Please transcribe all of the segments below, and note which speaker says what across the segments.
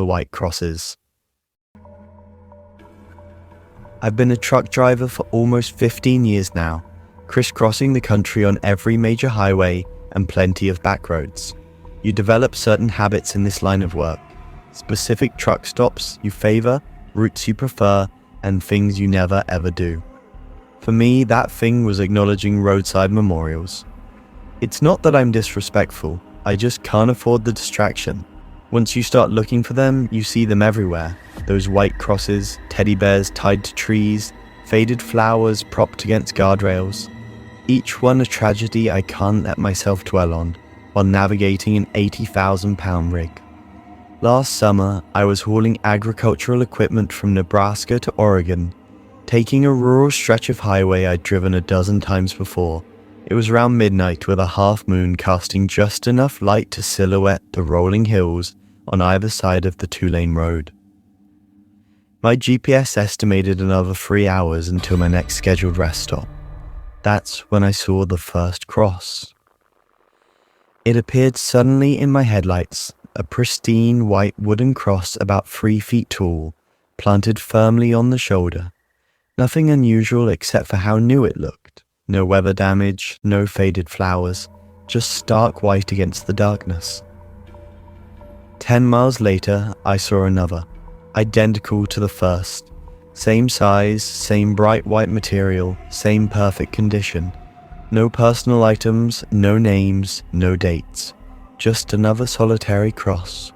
Speaker 1: the white crosses. I've been a truck driver for almost 15 years now, crisscrossing the country on every major highway and plenty of back roads. You develop certain habits in this line of work, specific truck stops you favor, routes you prefer, and things you never ever do. For me, that thing was acknowledging roadside memorials. It's not that I'm disrespectful, I just can't afford the distraction. Once you start looking for them, you see them everywhere. Those white crosses, teddy bears tied to trees, faded flowers propped against guardrails. Each one a tragedy I can't let myself dwell on while navigating an 80,000-pound rig. Last summer, I was hauling agricultural equipment from Nebraska to Oregon, taking a rural stretch of highway I'd driven a dozen times before. It was around midnight with a half moon casting just enough light to silhouette the rolling hills on either side of the 2-lane road. My GPS estimated another 3 hours until my next scheduled rest stop. That's when I saw the first cross. It appeared suddenly in my headlights, a pristine white wooden cross about 3 feet tall, planted firmly on the shoulder. Nothing unusual except for how new it looked. No weather damage, no faded flowers, just stark white against the darkness. 10 miles later, I saw another, identical to the first. Same size, same bright white material, same perfect condition. No personal items, no names, no dates. Just another solitary cross.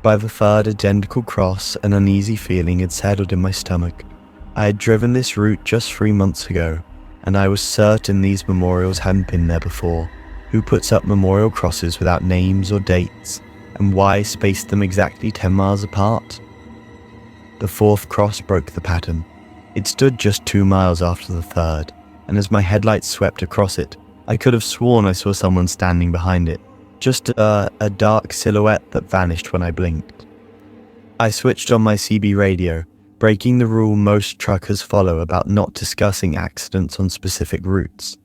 Speaker 1: By the third identical cross, an uneasy feeling had settled in my stomach. I had driven this route just 3 months ago, and I was certain these memorials hadn't been there before. Who puts up memorial crosses without names or dates, and why space them exactly 10 miles apart? The fourth cross broke the pattern. It stood just 2 miles after the third, and as my headlights swept across it, I could have sworn I saw someone standing behind it, just a dark silhouette that vanished when I blinked. I switched on my CB radio, breaking the rule most truckers follow about not discussing accidents on specific routes.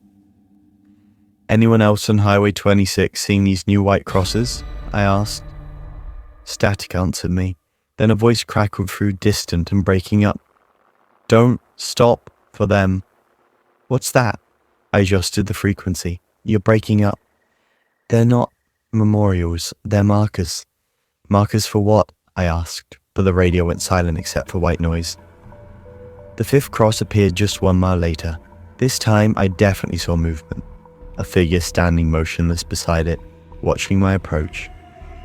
Speaker 1: Anyone else on Highway 26 seeing these new white crosses? I asked. Static answered me. Then a voice crackled through, distant and breaking up. Don't stop for them. What's that? I adjusted the frequency. You're breaking up. They're not memorials, they're markers. Markers for what? I asked, but the radio went silent except for white noise. The fifth cross appeared just 1 mile later. This time I definitely saw movement. A figure standing motionless beside it, watching my approach.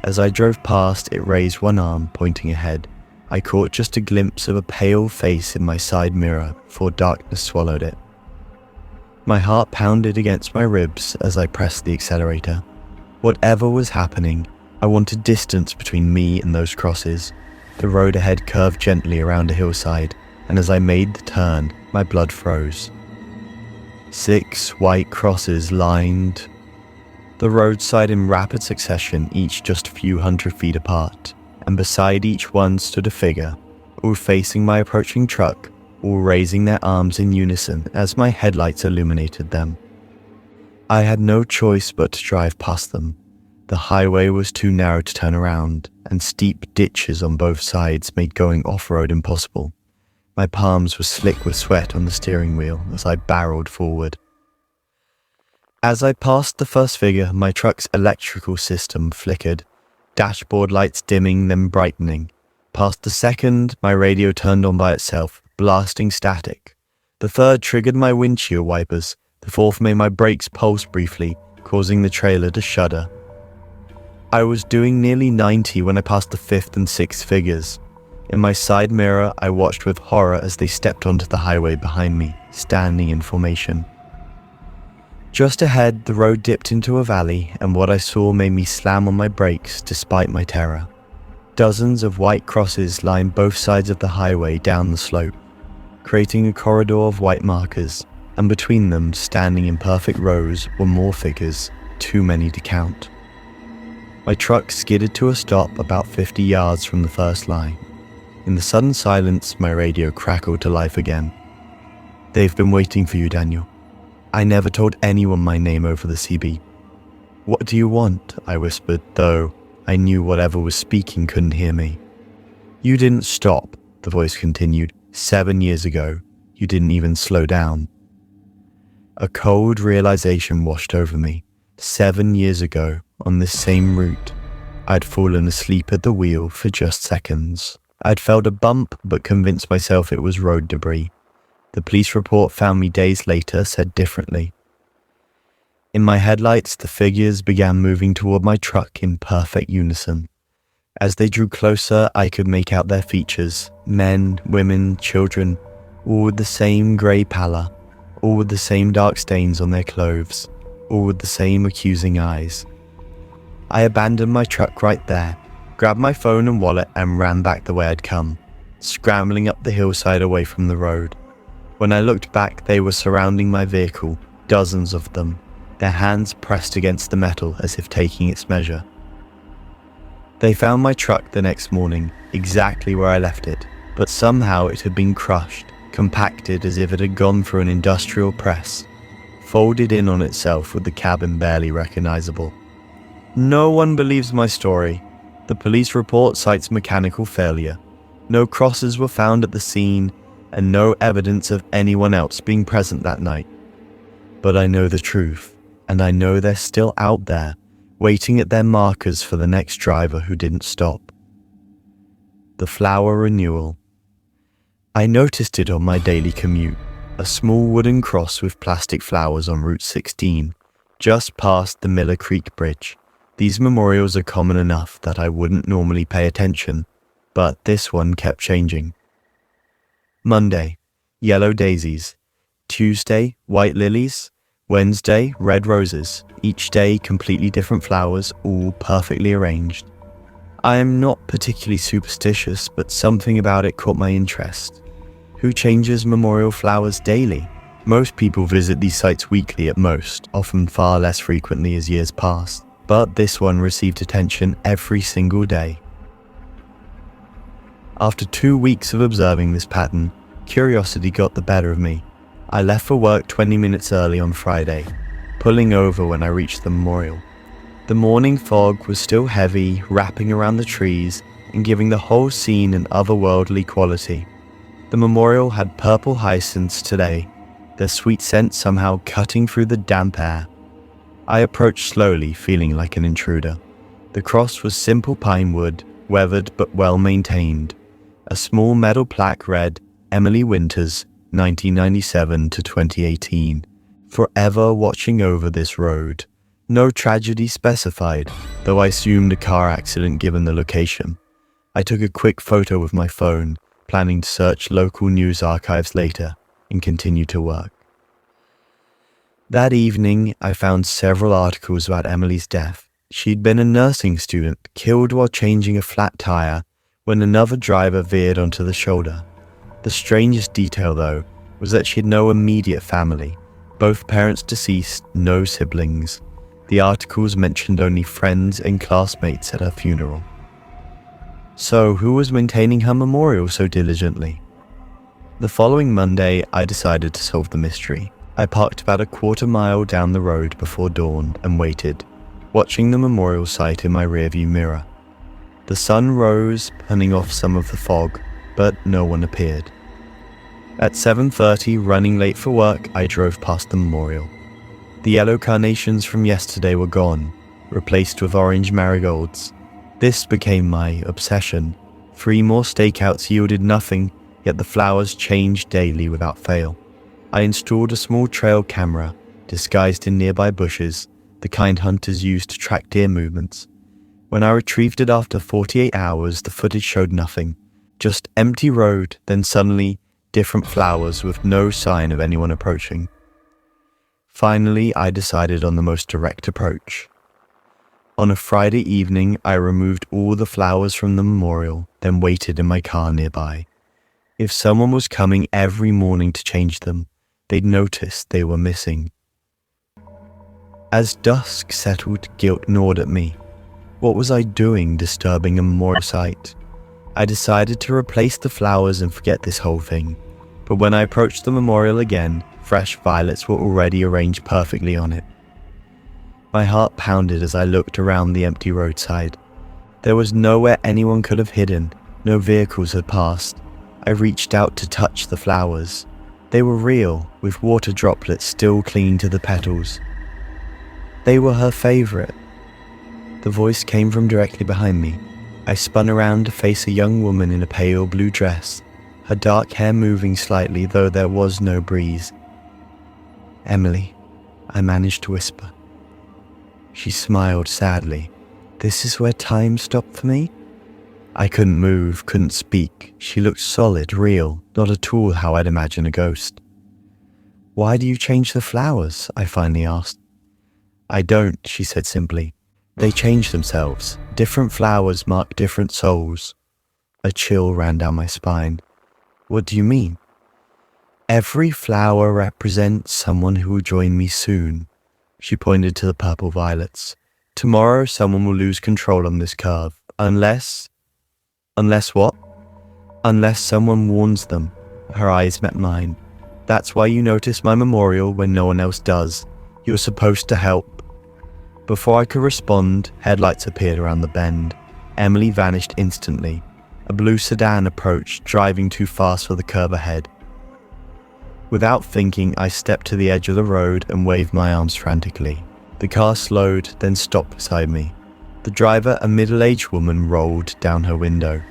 Speaker 1: As I drove past, it raised one arm, pointing ahead. I caught just a glimpse of a pale face in my side mirror before darkness swallowed it. My heart pounded against my ribs as I pressed the accelerator. Whatever was happening, I wanted distance between me and those crosses. The road ahead curved gently around a hillside, and as I made the turn, my blood froze. 6 white crosses lined the roadside in rapid succession, each just a few hundred feet apart, and beside each one stood a figure, all facing my approaching truck, all raising their arms in unison as my headlights illuminated them. I had no choice but to drive past them. The highway was too narrow to turn around, and steep ditches on both sides made going off-road impossible. My palms were slick with sweat on the steering wheel as I barreled forward. As I passed the first figure, my truck's electrical system flickered, dashboard lights dimming then brightening. Past the second, my radio turned on by itself, blasting static. The third triggered my windshield wipers. The fourth made my brakes pulse briefly, causing the trailer to shudder. I was doing nearly 90 when I passed the fifth and sixth figures. In my side mirror, I watched with horror as they stepped onto the highway behind me, standing in formation. Just ahead, the road dipped into a valley, and what I saw made me slam on my brakes despite my terror. Dozens of white crosses lined both sides of the highway down the slope, creating a corridor of white markers, and between them, standing in perfect rows, were more figures, too many to count. My truck skidded to a stop about 50 yards from the first line. In the sudden silence, my radio crackled to life again. "They've been waiting for you, Daniel." I never told anyone my name over the CB. "What do you want?" I whispered, though I knew whatever was speaking couldn't hear me. "You didn't stop," the voice continued. "7 years ago, you didn't even slow down." A cold realization washed over me. 7 years ago, on this same route, I'd fallen asleep at the wheel for just seconds. I'd felt a bump but convinced myself it was road debris. The police report found me days later said differently. In my headlights, the figures began moving toward my truck in perfect unison. As they drew closer, I could make out their features. Men, women, children, all with the same grey pallor, all with the same dark stains on their clothes, all with the same accusing eyes. I abandoned my truck right there, grabbed my phone and wallet and ran back the way I'd come, scrambling up the hillside away from the road. When I looked back, they were surrounding my vehicle, dozens of them, their hands pressed against the metal as if taking its measure. They found my truck the next morning, exactly where I left it, but somehow it had been crushed, compacted as if it had gone through an industrial press, folded in on itself with the cabin barely recognizable. No one believes my story. The police report cites mechanical failure. No crosses were found at the scene, and no evidence of anyone else being present that night. But I know the truth, and I know they're still out there, waiting at their markers for the next driver who didn't stop. The flower renewal. I noticed it on my daily commute, a small wooden cross with plastic flowers on Route 16, just past the Miller Creek Bridge. These memorials are common enough that I wouldn't normally pay attention, but this one kept changing. Monday, yellow daisies. Tuesday, white lilies. Wednesday, red roses. Each day, completely different flowers, all perfectly arranged. I am not particularly superstitious, but something about it caught my interest. Who changes memorial flowers daily? Most people visit these sites weekly at most, often far less frequently as years pass. But this one received attention every single day. After 2 weeks of observing this pattern, curiosity got the better of me. I left for work 20 minutes early on Friday, pulling over when I reached the memorial. The morning fog was still heavy, wrapping around the trees and giving the whole scene an otherworldly quality. The memorial had purple hyacinths today, their sweet scent somehow cutting through the damp air. I approached slowly, feeling like an intruder. The cross was simple pine wood, weathered but well maintained. A small metal plaque read, "Emily Winters, 1997 to 2018, forever watching over this road." No tragedy specified, though I assumed a car accident given the location. I took a quick photo with my phone, planning to search local news archives later and continue to work. That evening, I found several articles about Emily's death. She'd been a nursing student, killed while changing a flat tire when another driver veered onto the shoulder. The strangest detail, though, was that she had no immediate family. Both parents deceased, no siblings. The articles mentioned only friends and classmates at her funeral. So, who was maintaining her memorial so diligently? The following Monday, I decided to solve the mystery. I parked about a quarter mile down the road before dawn and waited, watching the memorial site in my rearview mirror. The sun rose, punning off some of the fog, but no one appeared. At 7:30, running late for work, I drove past the memorial. The yellow carnations from yesterday were gone, replaced with orange marigolds. This became my obsession. 3 more stakeouts yielded nothing, yet the flowers changed daily without fail. I installed a small trail camera, disguised in nearby bushes, the kind hunters use to track deer movements. When I retrieved it after 48 hours, the footage showed nothing. Just empty road, then suddenly different flowers with no sign of anyone approaching. Finally, I decided on the most direct approach. On a Friday evening, I removed all the flowers from the memorial, then waited in my car nearby. If someone was coming every morning to change them, they'd notice they were missing. As dusk settled, guilt gnawed at me. What was I doing disturbing a memorial site? I decided to replace the flowers and forget this whole thing. But when I approached the memorial again, fresh violets were already arranged perfectly on it. My heart pounded as I looked around the empty roadside. There was nowhere anyone could have hidden. No vehicles had passed. I reached out to touch the flowers. They were real, with water droplets still clinging to the petals. They were her favorite. The voice came from directly behind me. I spun around to face a young woman in a pale blue dress, her dark hair moving slightly, though there was no breeze. "Emily," I managed to whisper. She smiled sadly. "This is where time stopped for me?" I couldn't move, couldn't speak. She looked solid, real, not at all how I'd imagine a ghost. "Why do you change the flowers?" I finally asked. "I don't," she said simply. "They change themselves. Different flowers mark different souls." A chill ran down my spine. "What do you mean?" "Every flower represents someone who will join me soon." She pointed to the purple violets. "Tomorrow someone will lose control on this curve. Unless what? Unless someone warns them." Her eyes met mine. "That's why you notice my memorial when no one else does. You're supposed to help." Before I could respond, headlights appeared around the bend. Emily vanished instantly. A blue sedan approached, driving too fast for the curve ahead. Without thinking, I stepped to the edge of the road and waved my arms frantically. The car slowed, then stopped beside me. The driver, a middle-aged woman, rolled down her window.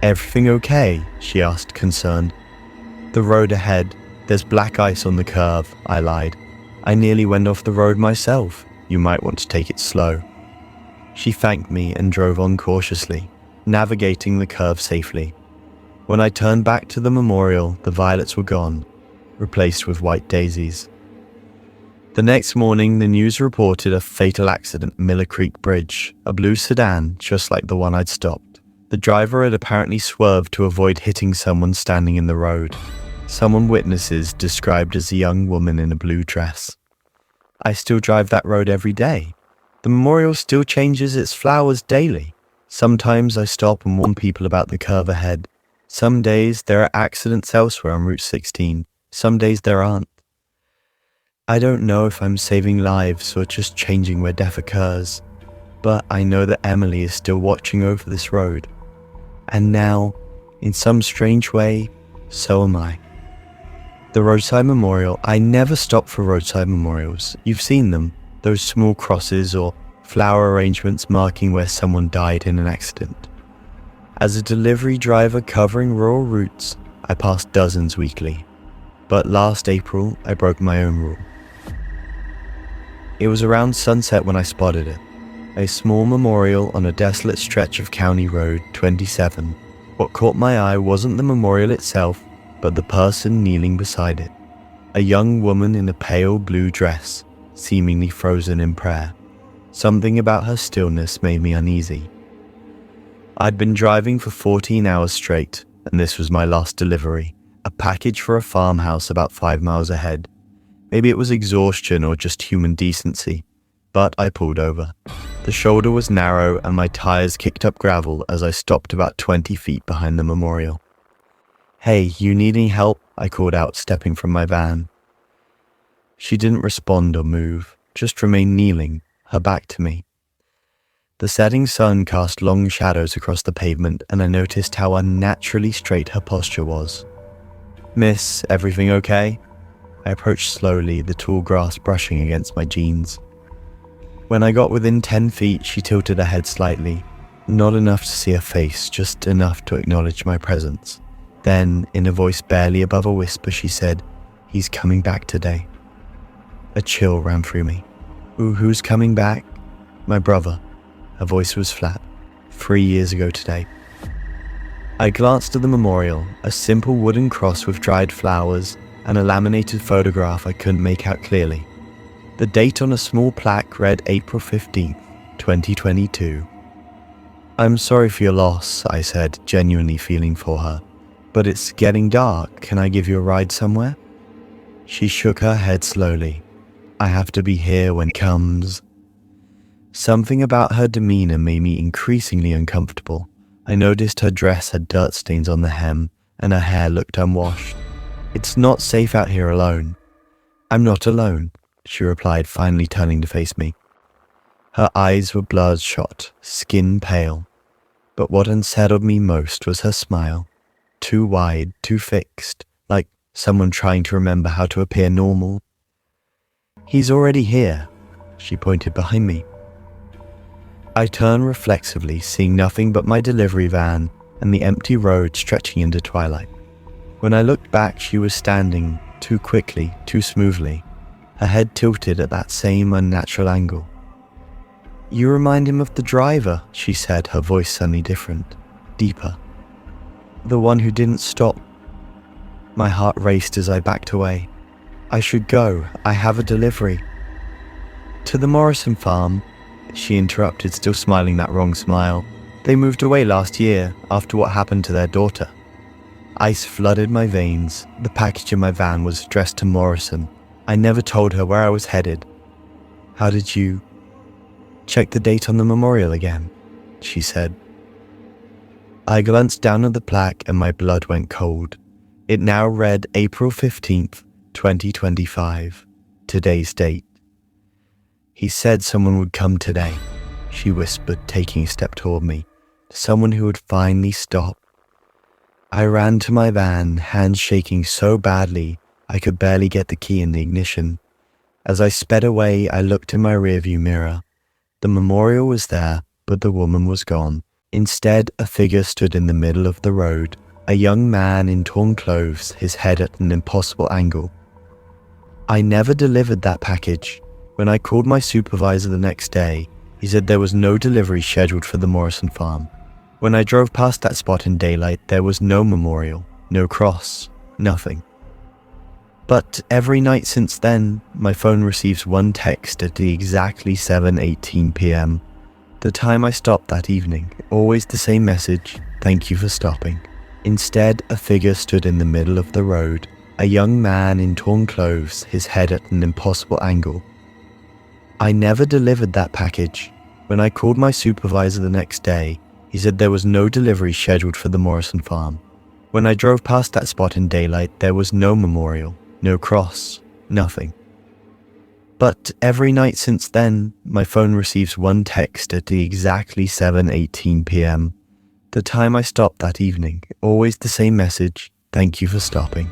Speaker 1: "Everything okay?" she asked, concerned. "The road ahead. There's black ice on the curve," I lied. "I nearly went off the road myself. You might want to take it slow." She thanked me and drove on cautiously, navigating the curve safely. When I turned back to the memorial, the violets were gone, replaced with white daisies. The next morning, the news reported a fatal accident at Miller Creek Bridge, a blue sedan, just like the one I'd stopped. The driver had apparently swerved to avoid hitting someone standing in the road. Someone witnesses described as a young woman in a blue dress. I still drive that road every day. The memorial still changes its flowers daily. Sometimes I stop and warn people about the curve ahead. Some days there are accidents elsewhere on Route 16. Some days there aren't. I don't know if I'm saving lives or just changing where death occurs, but I know that Emily is still watching over this road. And now, in some strange way, so am I. The Roadside Memorial. I never stop for roadside memorials. You've seen them, those small crosses or flower arrangements marking where someone died in an accident. As a delivery driver covering rural routes, I pass dozens weekly. But last April, I broke my own rule. It was around sunset when I spotted it. A small memorial on a desolate stretch of County Road 27. What caught my eye wasn't the memorial itself, but the person kneeling beside it. A young woman in a pale blue dress, seemingly frozen in prayer. Something about her stillness made me uneasy. I'd been driving for 14 hours straight, and this was my last delivery, a package for a farmhouse about 5 miles ahead. Maybe it was exhaustion or just human decency, but I pulled over. The shoulder was narrow and my tires kicked up gravel as I stopped about 20 feet behind the memorial. "Hey, you need any help?" I called out, stepping from my van. She didn't respond or move, just remained kneeling, her back to me. The setting sun cast long shadows across the pavement, and I noticed how unnaturally straight her posture was. "Miss, everything okay?" I approached slowly, the tall grass brushing against my jeans. When I got within 10 feet, she tilted her head slightly. Not enough to see her face, just enough to acknowledge my presence. Then, in a voice barely above a whisper, she said, "He's coming back today." A chill ran through me. Who's coming back?" "My brother." Her voice was flat. 3 years ago today. I glanced at the memorial, a simple wooden cross with dried flowers, and a laminated photograph I couldn't make out clearly. The date on a small plaque read April 15th, 2022. "I'm sorry for your loss," I said, genuinely feeling for her. "But it's getting dark. Can I give you a ride somewhere?" She shook her head slowly. "I have to be here when it comes." Something about her demeanor made me increasingly uncomfortable. I noticed her dress had dirt stains on the hem, and her hair looked unwashed. "It's not safe out here alone." "I'm not alone," she replied, finally turning to face me. Her eyes were bloodshot, skin pale. But what unsettled me most was her smile. Too wide, too fixed, like someone trying to remember how to appear normal. "He's already here," she pointed behind me. I turned reflexively, seeing nothing but my delivery van and the empty road stretching into twilight. When I looked back, she was standing, too quickly, too smoothly, her head tilted at that same unnatural angle. "You remind him of the driver," she said, her voice suddenly different, deeper. "The one who didn't stop." My heart raced as I backed away. "I should go. I have a delivery." "To the Morrison farm," she interrupted, still smiling that wrong smile. "They moved away last year, after what happened to their daughter." Ice flooded my veins. The package in my van was addressed to Morrison. I never told her where I was headed. "How did you—" "Check the date on the memorial again," she said. I glanced down at the plaque and my blood went cold. It now read April 15th, 2025, today's date. "He said someone would come today," she whispered, taking a step toward me. "Someone who would finally stop." I ran to my van, hands shaking so badly I could barely get the key in the ignition. As I sped away, I looked in my rearview mirror. The memorial was there, but the woman was gone. Instead, a figure stood in the middle of the road, a young man in torn clothes, his head at an impossible angle. I never delivered that package. When I called my supervisor the next day, he said there was no delivery scheduled for the Morrison farm. When I drove past that spot in daylight, there was no memorial, no cross, nothing. But every night since then, my phone receives one text at exactly 7:18 p.m. The time I stopped that evening, always the same message, "Thank you for stopping." Instead, a figure stood in the middle of the road, a young man in torn clothes, his head at an impossible angle. I never delivered that package. When I called my supervisor the next day, he said there was no delivery scheduled for the Morrison farm. When I drove past that spot in daylight, there was no memorial, no cross, nothing. But every night since then, my phone receives one text at exactly 7:18 p.m. The time I stopped that evening, always the same message, "Thank you for stopping."